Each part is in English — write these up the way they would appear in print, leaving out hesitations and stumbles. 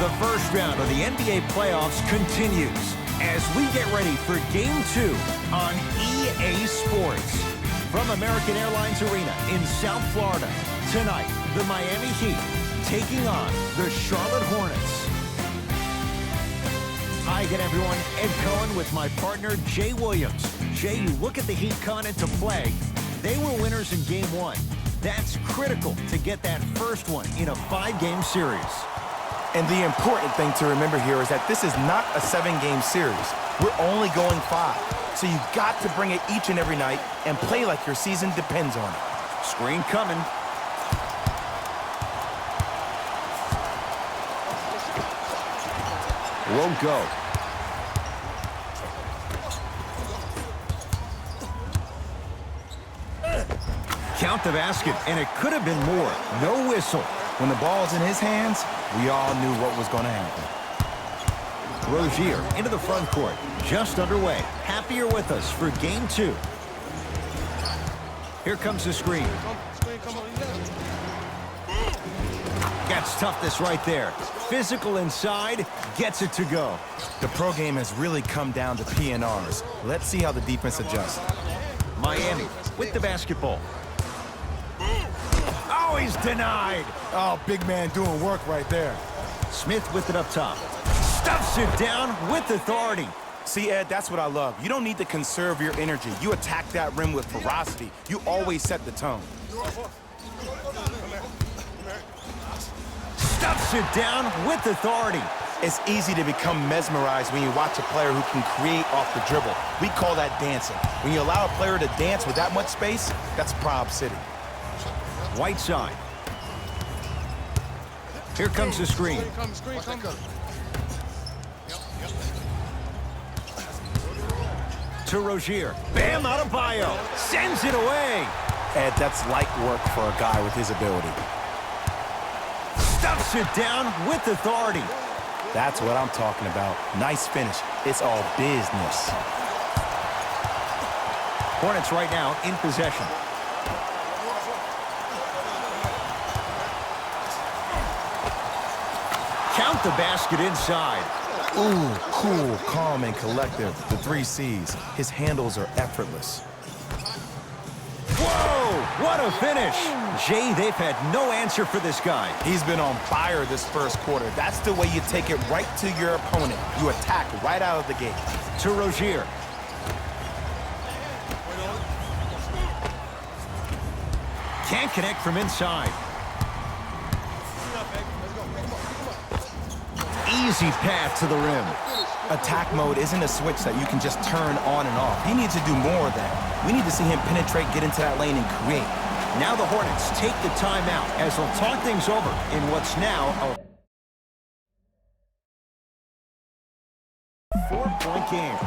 The first round of the NBA playoffs continues as we get ready for Game 2 on EA Sports. From American Airlines Arena in South Florida, tonight, the Miami Heat taking on the Charlotte Hornets. Hi again, everyone. Ed Cohen with my partner, Jay Williams. Jay, you look at the Heat coming into play. They were winners in Game 1. That's critical to get that first one in a 5-game series. And the important thing to remember here is that this is not a 7-game series. We're only going 5. So you've got to bring it each and every night and play like your season depends on it. Screen coming. Won't go. Count the basket, and it could have been more. No whistle. When the ball's in his hands, we all knew what was going to happen. Rozier into the front court. Just underway. Happier with us for Game 2. Here comes the screen. That's toughness right there. Physical inside, gets it to go. The pro game has really come down to PNRs. Let's see how the defense adjusts. Miami with the basketball. Oh, he's denied. Oh, big man doing work right there. Smith with it up top. Stuffs it down with authority. See, Ed, that's what I love. You don't need to conserve your energy. You attack that rim with ferocity. You always set the tone. Stuffs it down with authority. It's easy to become mesmerized when you watch a player who can create off the dribble. We call that dancing. When you allow a player to dance with that much space, that's Prob City. Whiteside. Here comes the screen. To Rozier. Bam, out of bio. Sends it away. Ed, that's light work for a guy with his ability. Stuffs it down with authority. That's what I'm talking about. Nice finish. It's all business. Hornets right now in possession. Count the basket inside. Ooh, cool, calm, and collective. The 3 C's. His handles are effortless. Whoa, what a finish. Jay, they've had no answer for this guy. He's been on fire this first quarter. That's the way you take it right to your opponent. You attack right out of the gate. To Rozier. Can't connect from inside. Easy path to the rim. Attack mode isn't a switch that you can just turn on and off. He needs to do more of that. We need to see him penetrate, get into that lane, and create. Now the Hornets take the timeout as they'll talk things over in what's now a 4-point game.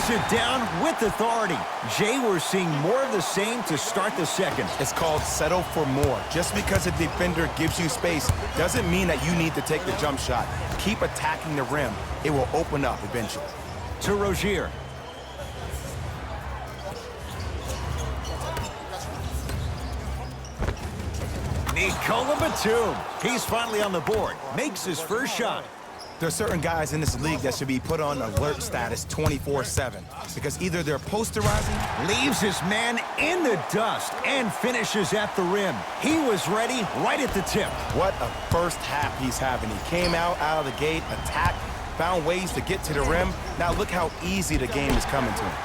It down with authority. Jay, we're seeing more of the same to start the second. It's called settle for more. Just because a defender gives you space doesn't mean that you need to take the jump shot. Keep attacking the rim. It will open up eventually. To Rozier. Nikola Batum. He's finally on the board. Makes his first shot. There are certain guys in this league that should be put on alert status 24/7 because either they're posterizing, leaves his man in the dust, and finishes at the rim. He was ready right at the tip. What a first half he's having. He came out of the gate, attacked, found ways to get to the rim. Now look how easy the game is coming to him.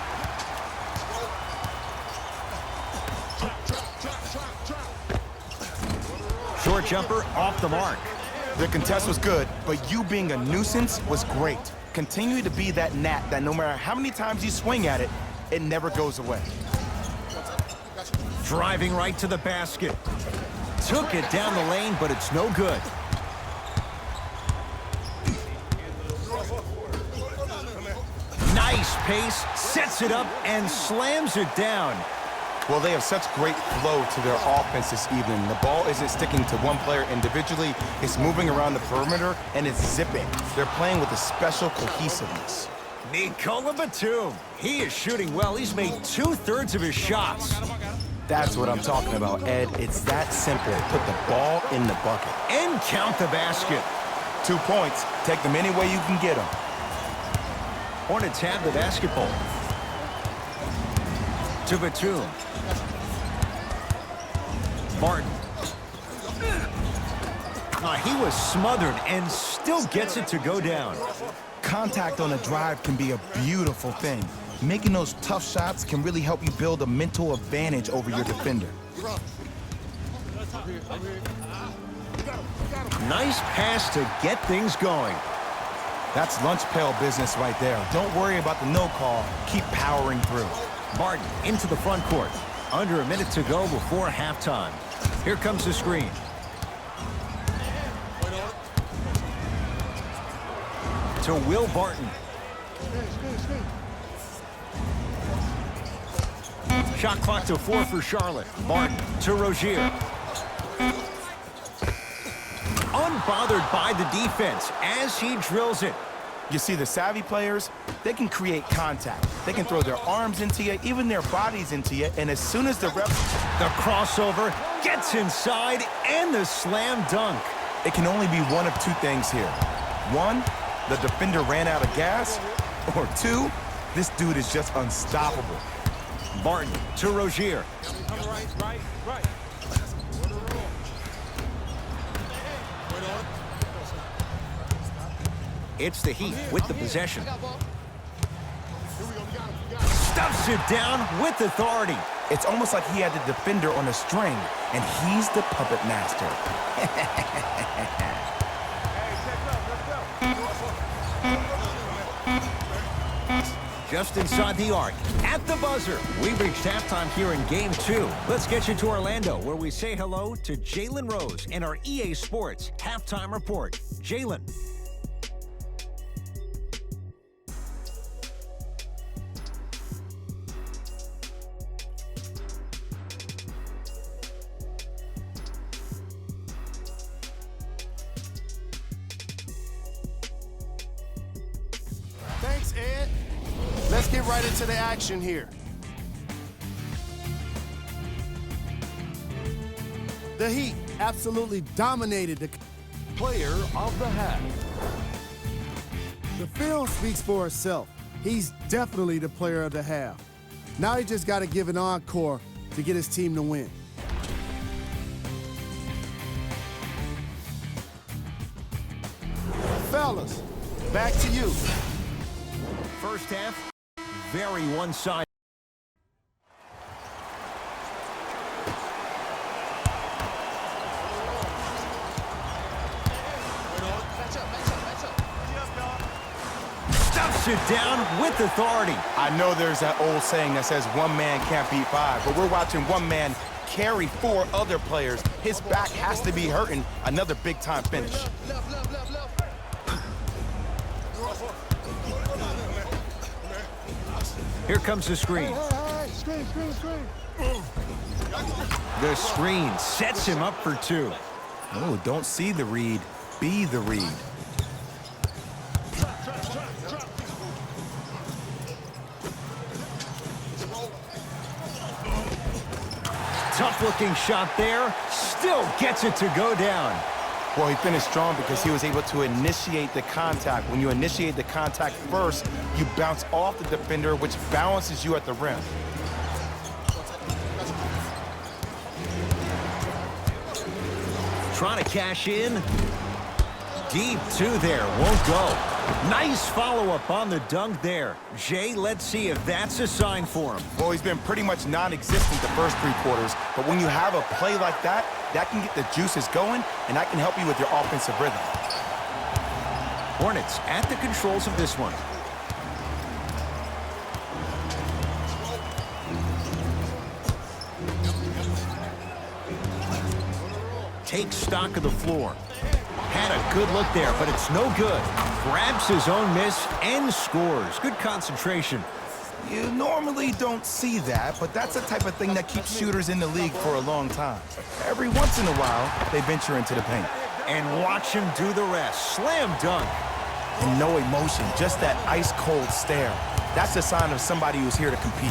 Short jumper off the mark. The contest was good, but you being a nuisance was great. Continue to be that gnat that no matter how many times you swing at it, it never goes away. Driving right to the basket. Took it down the lane, but it's no good. Nice pace, sets it up, and slams it down. Well, they have such great flow to their offense this evening. The ball isn't sticking to one player individually. It's moving around the perimeter, and it's zipping. They're playing with a special cohesiveness. Nicola Batum. He is shooting well. He's made 2/3 of his shots. That's what I'm talking about, Ed. It's that simple. Put the ball in the bucket. And count the basket. 2 points. Take them any way you can get them. Hornets have the basketball. To Batum. Martin. He was smothered and still gets it to go down. Contact on a drive can be a beautiful thing. Making those tough shots can really help you build a mental advantage over your defender. Nice pass to get things going. That's lunch pail business right there. Don't worry about the no call. Keep powering through. Martin into the front court. Under a minute to go before halftime. Here comes the screen. To Will Barton. Shot clock to 4 for Charlotte. Barton to Rozier. Unbothered by the defense as he drills it. You see, the savvy players, they can create contact. They can throw their arms into you, even their bodies into you, and as soon as the crossover gets inside and the slam dunk. It can only be one of two things here. One, the defender ran out of gas, or two, this dude is just unstoppable. Barton to Rozier. It's the Heat with the possession. Stuffs it down with authority. It's almost like he had the defender on a string, and he's the puppet master. Just inside the arc, at the buzzer. We've reached halftime here in Game 2. Let's get you to Orlando, where we say hello to Jalen Rose in our EA Sports Halftime Report. Jalen. Thanks, Ed. Let's get right into the action here. The Heat absolutely dominated the player of the half. The film speaks for itself. He's definitely the player of the half. Now he just got to give an encore to get his team to win. Fellas, back to you. First half, very one-sided. Stuffs it down with authority. I know there's that old saying that says one man can't beat five, but we're watching one man carry 4 other players. His back has to be hurting. Another big-time finish. Here comes the screen. The screen sets him up for 2. Oh, don't see the read. Be the read. Tough-looking shot there. Still gets it to go down. Well, he finished strong because he was able to initiate the contact. When you initiate the contact first, you bounce off the defender, which balances you at the rim. Trying to cash in. Deep 2 there. Won't go. Nice follow-up on the dunk there. Jay, let's see if that's a sign for him. Well, he's been pretty much non-existent the first 3 quarters, but when you have a play like that, that can get the juices going, and that can help you with your offensive rhythm. Hornets at the controls of this one. Takes stock of the floor. Had a good look there, but it's no good. Grabs his own miss and scores. Good concentration. You normally don't see that, but that's the type of thing that keeps shooters in the league for a long time. Every once in a while, they venture into the paint. And watch him do the rest. Slam dunk. And no emotion, just that ice-cold stare. That's a sign of somebody who's here to compete.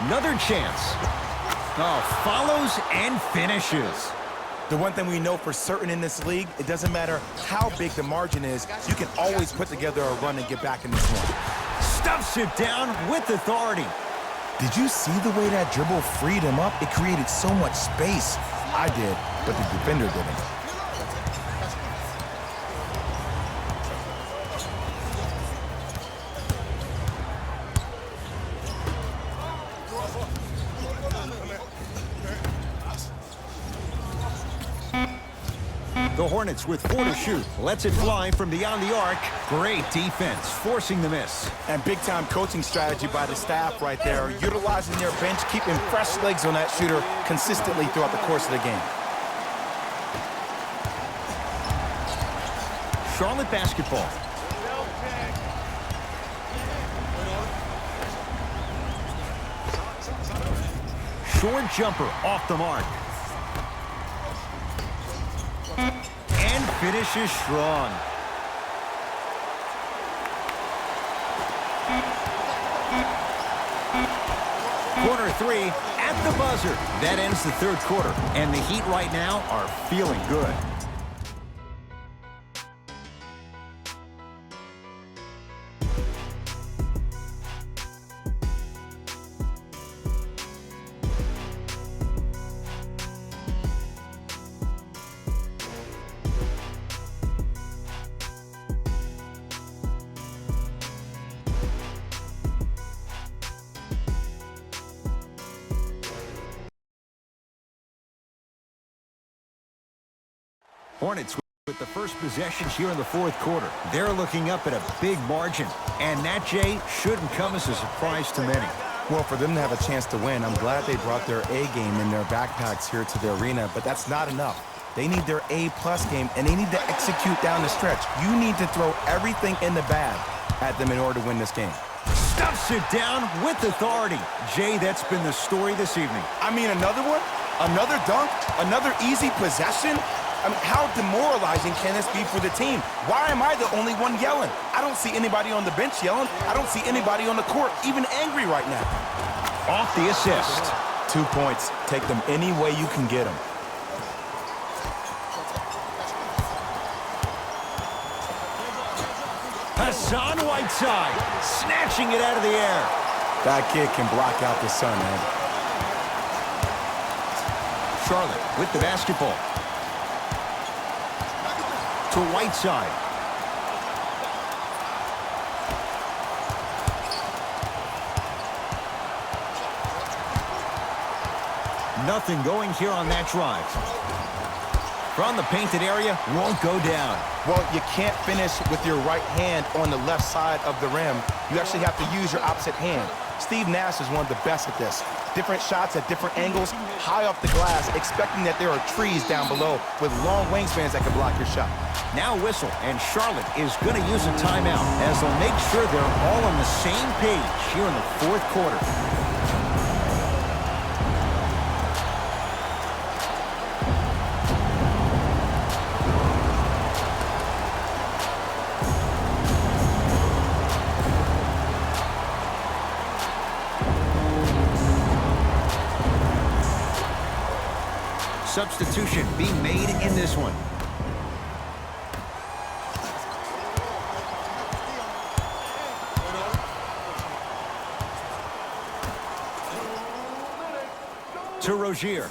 Another chance. Oh, follows and finishes. The one thing we know for certain in this league, it doesn't matter how big the margin is, you can always put together a run and get back in this one. Stuffs it down with authority. Did you see the way that dribble freed him up? It created so much space. I did, but the defender didn't. The Hornets with 4 to shoot. Lets it fly from beyond the arc. Great defense, forcing the miss. And big-time coaching strategy by the staff right there, utilizing their bench, keeping fresh legs on that shooter consistently throughout the course of the game. Charlotte basketball. Short jumper off the mark. And finishes strong. Quarter 3 at the buzzer. That ends the third quarter. And the Heat right now are feeling good. Hornets with the first possessions here in the fourth quarter. They're looking up at a big margin. And that, Jay, shouldn't come as a surprise to many. Well, for them to have a chance to win, I'm glad they brought their A game in their backpacks here to the arena, but that's not enough. They need their A-plus game, and they need to execute down the stretch. You need to throw everything in the bag at them in order to win this game. Stuffs it down with authority. Jay, that's been the story this evening. I mean, another one? Another dunk? Another easy possession? I mean, how demoralizing can this be for the team? Why am I the only one yelling? I don't see anybody on the bench yelling. I don't see anybody on the court even angry right now. Off the assist. 2 points. Take them any way you can get them. Hassan Whiteside snatching it out of the air. That kid can block out the sun, man. Charlotte with the basketball. To Whiteside. Nothing going here on that drive. From the painted area, won't go down. Well, you can't finish with your right hand on the left side of the rim. You actually have to use your opposite hand. Steve Nash is one of the best at this. Different shots at different angles, high off the glass, expecting that there are trees down below with long wingspans that can block your shot. Now whistle, and Charlotte is going to use a timeout as they'll make sure they're all on the same page here in the fourth quarter. Substitution being made in this one. To Rozier.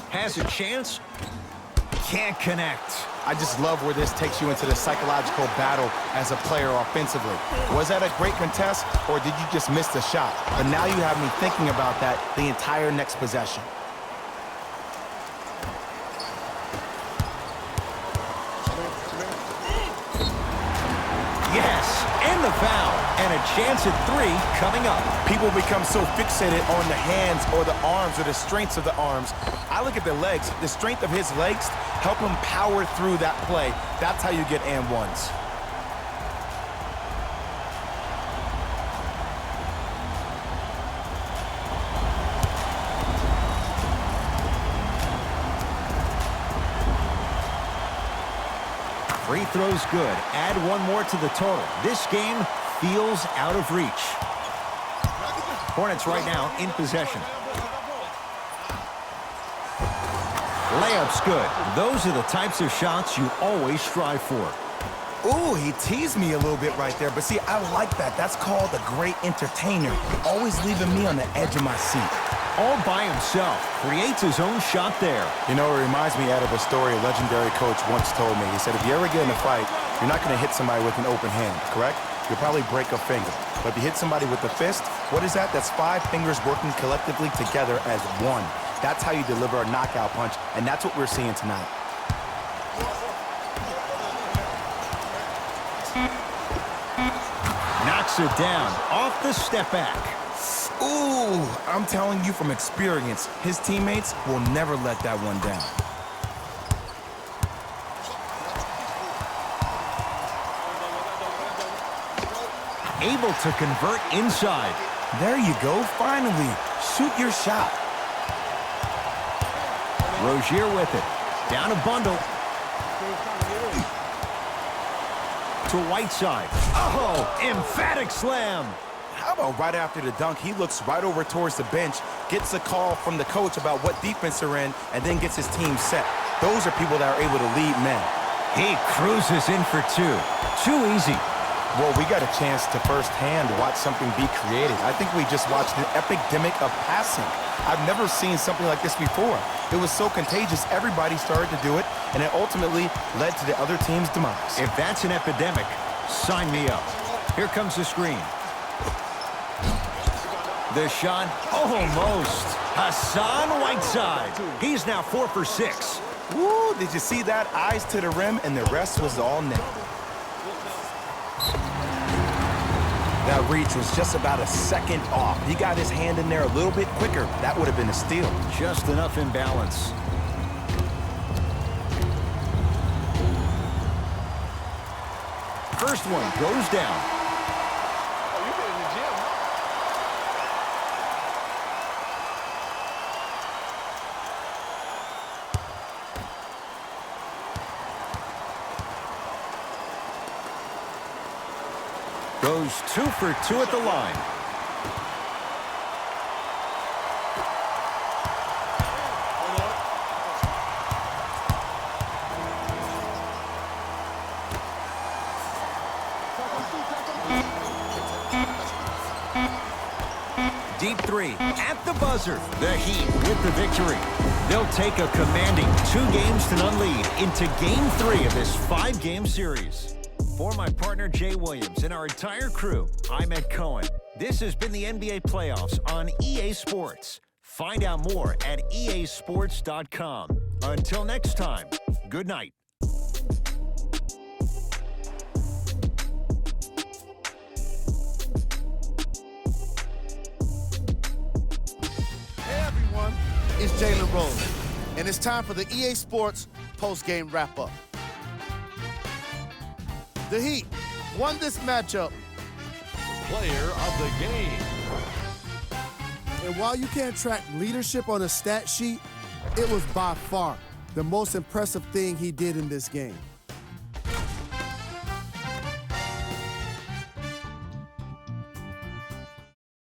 Has a chance. Can't connect. I just love where this takes you into the psychological battle as a player offensively. Was that a great contest, or did you just miss the shot? But now you have me thinking about that the entire next possession. Yes, and the foul. And a chance at 3 coming up. People become so fixated on the hands or the arms or the strengths of the arms. I look at the legs. The strength of his legs help him power through that play. That's how you get and ones. Free throw's good. Add one more to the total. This game feels out of reach. Hornets right now in possession. Layup's good. Those are the types of shots you always strive for. Ooh, he teased me a little bit right there. But see, I like that. That's called a great entertainer. Always leaving me on the edge of my seat. All by himself. Creates his own shot there. You know, it reminds me out of a story a legendary coach once told me. He said, if you ever get in a fight, you're not going to hit somebody with an open hand, correct? You'll probably break a finger. But if you hit somebody with a fist, what is that? That's 5 fingers working collectively together as one. That's how you deliver a knockout punch, and that's what we're seeing tonight. Knocks it down off the step back. Ooh, I'm telling you from experience, his teammates will never let that one down. Able to convert inside. There you go, finally. Shoot your shot. Rozier with it. Down a bundle. To Whiteside. Oh, emphatic slam. How about right after the dunk, he looks right over towards the bench, gets a call from the coach about what defense they're in, and then gets his team set. Those are people that are able to lead men. He cruises in for 2. Too easy. Well, we got a chance to firsthand watch something be created. I think we just watched an epidemic of passing. I've never seen something like this before. It was so contagious, everybody started to do it, and it ultimately led to the other team's demise. If that's an epidemic, sign me up. Here comes the screen. The shot, almost. Hassan Whiteside. He's now 4 for 6. Woo, did you see that? Eyes to the rim, and the rest was all net. That reach was just about a second off. He got his hand in there a little bit quicker. That would have been a steal. Just enough imbalance. First one goes down. Goes 2 for 2 at the line. Deep 3 at the buzzer. The Heat with the victory. They'll take a commanding 2-0 lead into Game 3 of this 5-game series. For my partner, Jay Williams, and our entire crew, I'm Ed Cohen. This has been the NBA Playoffs on EA Sports. Find out more at easports.com. Until next time, good night. Hey everyone, it's Jalen Rose, and it's time for the EA Sports post-game wrap-up. The Heat won this matchup. Player of the game. And while you can't track leadership on a stat sheet, it was by far the most impressive thing he did in this game.